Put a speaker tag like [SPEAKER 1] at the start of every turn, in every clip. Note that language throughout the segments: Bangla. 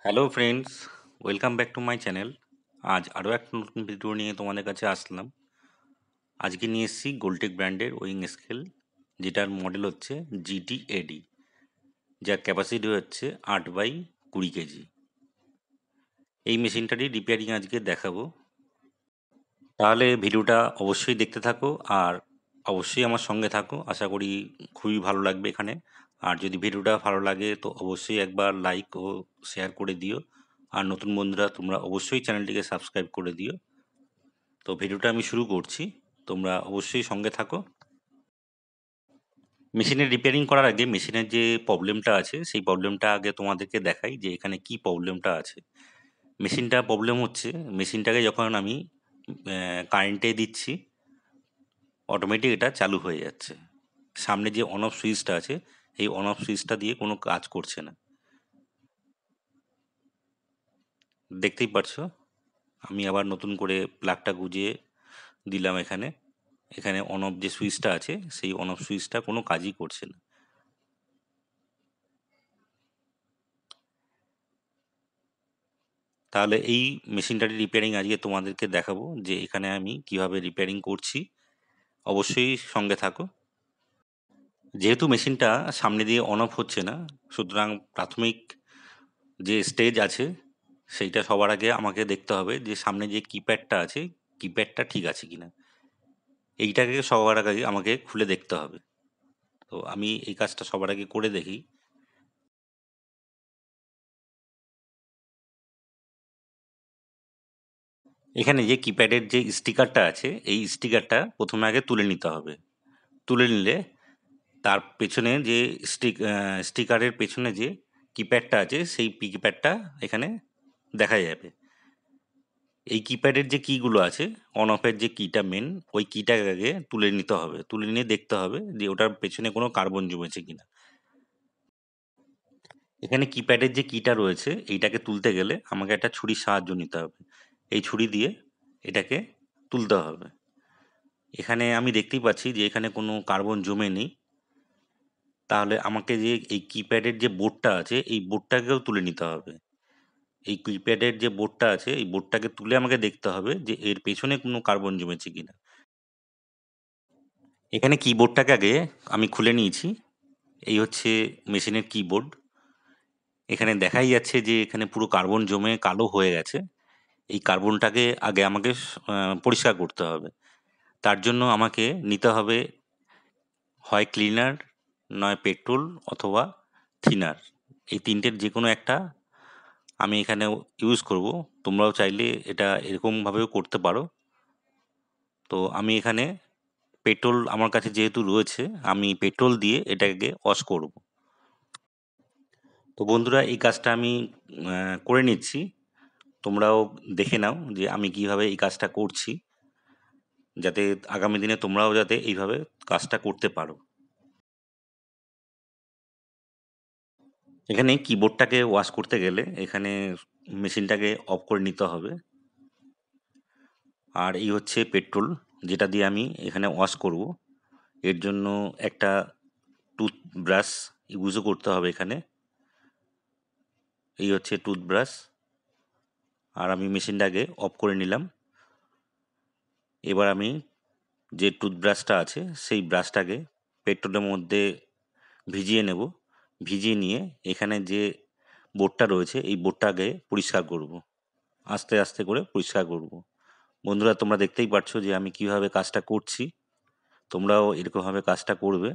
[SPEAKER 1] Hello friends, welcome back to my channel. আজ আরও একটা নতুন ভিডিও নিয়ে তোমাদের কাছে আসলাম। আজকে নিয়ে এসেছি গোল্টেক ব্র্যান্ডের ওয়িং স্কেল, যেটার মডেল হচ্ছে GT80, যার ক্যাপাসিটি হচ্ছে 8/20 কেজি। এই মেশিনটারই রিপেয়ারিং আজকে দেখাবো। তাহলে ভিডিওটা অবশ্যই দেখতে থাকো আর অবশ্যই আমার সঙ্গে থাকো। আশা করি খুবই ভালো লাগবে এখানে। আর যদি ভিডিওটা ভালো লাগে তো অবশ্যই একবার লাইক ও শেয়ার করে দিও। আর নতুন বন্ধুরা তোমরা অবশ্যই চ্যানেলটিকে সাবস্ক্রাইব করে দিও। তো ভিডিওটা আমি শুরু করছি, তোমরা অবশ্যই সঙ্গে থাকো। মেশিনের রিপেয়ারিং করার আগে মেশিনের যে প্রবলেমটা আছে সেই প্রবলেমটা আগে তোমাদেরকে দেখাই যে এখানে কি প্রবলেমটা আছে। মেশিনটা প্রবলেম হচ্ছে, মেশিনটাকে যখন আমি কারেন্টে দিচ্ছি অটোমেটিক এটা চালু হয়ে যাচ্ছে। সামনে যে অন অফ সুইচটা আছে এই অন অফ সুইচটা দিয়ে কোনো কাজ করছে না। দেখতেই পারছো, আমি আবার নতুন করে প্লাগটা গুজিয়ে দিলাম। এখানে এখানে অন অফ যে সুইচটা আছে সেই অন অফ সুইচটা কোনো কাজই করছে না। তাহলে এই মেশিনটার রিপেয়ারিং আজকে তোমাদেরকে দেখাবো যে এখানে আমি কিভাবে রিপেয়ারিং করছি। অবশ্যই সঙ্গে থাকো। যেহেতু মেশিনটা সামনে দিয়ে অন অফ হচ্ছে না, সুতরাং প্রাথমিক যে স্টেজ আছে সেইটা সবার আগে আমাকে দেখতে হবে যে সামনে যে কিপ্যাডটা আছে কিপ্যাডটা ঠিক আছে কিনা। এইটাকে সবার আগে আমাকে খুলে দেখতে হবে। তো আমি এই কাজটা সবার আগে করে দেখি। এখানে যে কিপ্যাডের যে স্টিকারটা আছে এই স্টিকারটা প্রথমে আগে তুলে নিতে হবে। তুলে নিলে তার পেছনে যে স্টিকারের পেছনে যে কিপ্যাডটা আছে সেই কিপ্যাডটা এখানে দেখা যাবে। এই কিপ্যাডের যে কিগুলো আছে, অন অফের যে কিটা মেন, ওই কিটাকে আগে তুলে নিতে হবে। তুলে নিয়ে দেখতে হবে যে ওটার পেছনে কোনো কার্বন জমেছে কিনা। এখানে কিপ্যাডের যে কিটা রয়েছে এইটাকে তুলতে গেলে আমাকে একটা ছুরির সাহায্য নিতে হবে। এই ছুরি দিয়ে এটাকে তুলতে হবে। এখানে আমি দেখতেই পাচ্ছি যে এখানে কোনো কার্বন জমে নেই। তাহলে আমাকে যে এই কিপ্যাডের যে বোর্ডটা আছে এই বোর্ডটাকেও তুলে নিতে হবে। এই কিপ্যাডের যে বোর্ডটা আছে এই বোর্ডটাকে তুলে আমাকে দেখতে হবে যে এর পেছনে কোনো কার্বন জমেছে কিনা। এখানে কিবোর্ডটাকে আগে আমি খুলে নিয়েছি। এই হচ্ছে মেশিনের কিবোর্ড। এখানে দেখাই যাচ্ছে যে এখানে পুরো কার্বন জমে কালো হয়ে গেছে। এই কার্বনটাকে আগে আমাকে পরিষ্কার করতে হবে। তার জন্য আমাকে নিতে হবে হয় ক্লিনার, নয় পেট্রোল, অথবা থিনার। এই তিনটের যে কোনো একটা আমি এখানে ইউজ করব। তোমরাও চাইলে এটা এরকমভাবেও করতে পারো। তো আমি এখানে পেট্রোল আমার কাছে যেহেতু রয়েছে আমি পেট্রোল দিয়ে এটাকে ওয়াশ করব। তো বন্ধুরা এই কাজটা আমি করে নিচ্ছি। তোমরাও দেখে নাও যে আমি কিভাবে এই কাজটা করছি, যাতে আগামী দিনে তোমরাও যাতে এইভাবে কাজটা করতে পারো। এখানে কিবোর্ডটাকে ওয়াশ করতে গেলে এখানে মেশিনটাকে অফ করে নিতে হবে। আর এই হচ্ছে পেট্রোল, যেটা দিয়ে আমি এখানে ওয়াশ করব। এর জন্য একটা টুথব্রাশ ইউজও করতে হবে এখানে। এই হচ্ছে টুথব্রাশ। আর আমি মেশিনটাকে অফ করে নিলাম। এবার আমি যে টুথব্রাশটা আছে সেই ব্রাশটাকে পেট্রোলের মধ্যে ভিজিয়ে নেব। ভিজিয়ে নিয়ে এখানে যে বোর্ডটা রয়েছে এই বোর্ডটাকে পরিষ্কার করব। আস্তে আস্তে করে পরিষ্কার করব। বন্ধুরা তোমরা দেখতেই পাচ্ছ যে আমি কিভাবে কাজটা করছি। তোমরাও এরকমভাবে কাজটা করবে।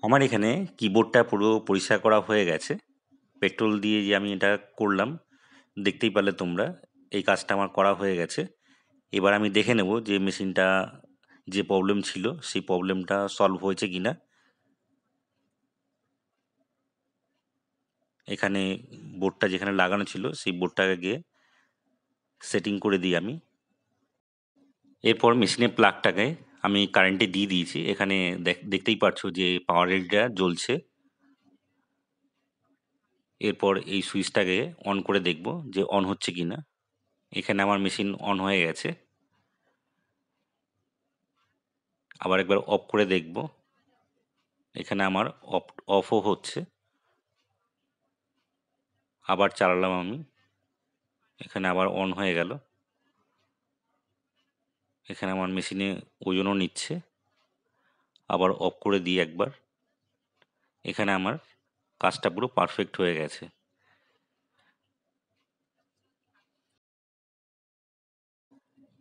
[SPEAKER 1] আমার এখানে কিবোর্ডটা পুরো পরিষ্কার করা হয়ে গেছে। পেট্রোল দিয়ে যে আমি এটা করলাম, দেখতেই পারলে তোমরা, এই কাজটা আমার করা হয়ে গেছে। এবার আমি দেখে নেব যে মেশিনটা যে প্রবলেম ছিল সেই প্রবলেমটা সলভ হয়েছে কিনা। এখানে বোর্ডটা যেখানে লাগানো ছিল সেই বোর্ডটাকে গিয়ে সেটিং করে দিই আমি। এরপর মেশিনের প্লাগটাকে আমি কারেন্টে দিয়ে দিয়েছি। এখানে দেখতেই পাচ্ছ যে পাওয়ার রেলটা জ্বলছে। এরপর এই সুইচটাকে অন করে দেখব যে অন হচ্ছে কিনা। এখানে আমার মেশিন অন হয়ে গেছে। আবার একবার অফ করে দেখব, এখানে আমার অফও হচ্ছে। আবার চালালাম আমি, এখানে আবার অন হয়ে গেল। এখানে আমার মেশিনে ওজনও নিচ্ছে। আবার অফ করে দিই একবার, এখানে আমার কাজটা পুরো পারফেক্ট হয়ে গেছে।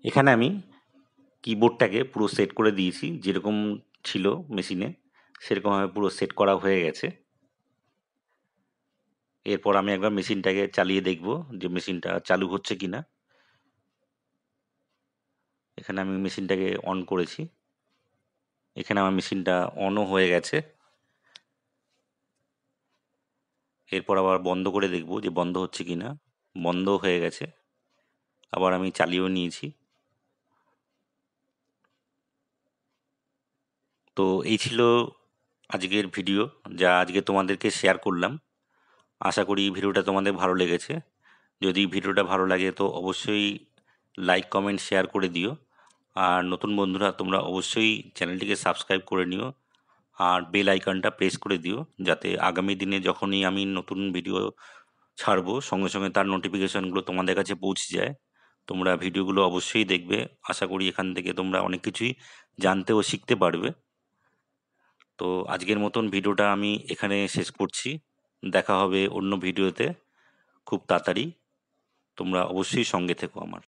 [SPEAKER 1] এখানে আমি কিবোর্ডটাকে পুরো সেট করে দিয়েছি, যেরকম ছিল মেশিনে সেরকমভাবে পুরো সেট করা হয়ে গেছে। এরপর আমি একবার মেশিনটাকে চালিয়ে দেখব যে মেশিনটা চালু হচ্ছে কিনা। এখানে আমি মেশিনটাকে অন করেছি, এখানে আমার মেশিনটা অনও হয়ে গেছে। এরপর আবার বন্ধ করে দেখব যে বন্ধ হচ্ছে কিনা। বন্ধ হয়ে গেছে। আবার আমি চালিয়েও নিয়েছি। তো এই ছিল আজকের ভিডিও, যা আজকে তোমাদেরকে শেয়ার করলাম। আশা করি ভিডিওটা তোমাদের ভালো লেগেছে। যদি ভিডিওটা ভালো লাগে তো অবশ্যই লাইক কমেন্ট শেয়ার করে দিও। আর নতুন বন্ধুরা তোমরা অবশ্যই চ্যানেলটিকে সাবস্ক্রাইব করে নিও, আর বেল আইকনটা প্রেস করে দিও, যাতে আগামী দিনে যখনই আমি নতুন ভিডিও ছাড়বো সঙ্গে সঙ্গে তার নোটিফিকেশনগুলো তোমাদের কাছে পৌঁছে যায়। তোমরা ভিডিওগুলো অবশ্যই দেখবে। আশা করি এখান থেকে তোমরা অনেক কিছুই জানতে ও শিখতে পারবে। তো আজকের মতন ভিডিওটা আমি এখানে শেষ করছি। দেখা হবে অন্য ভিডিওতে খুব তাড়াতাড়ি। তোমরা অবশ্যই সঙ্গে থেকো আমার।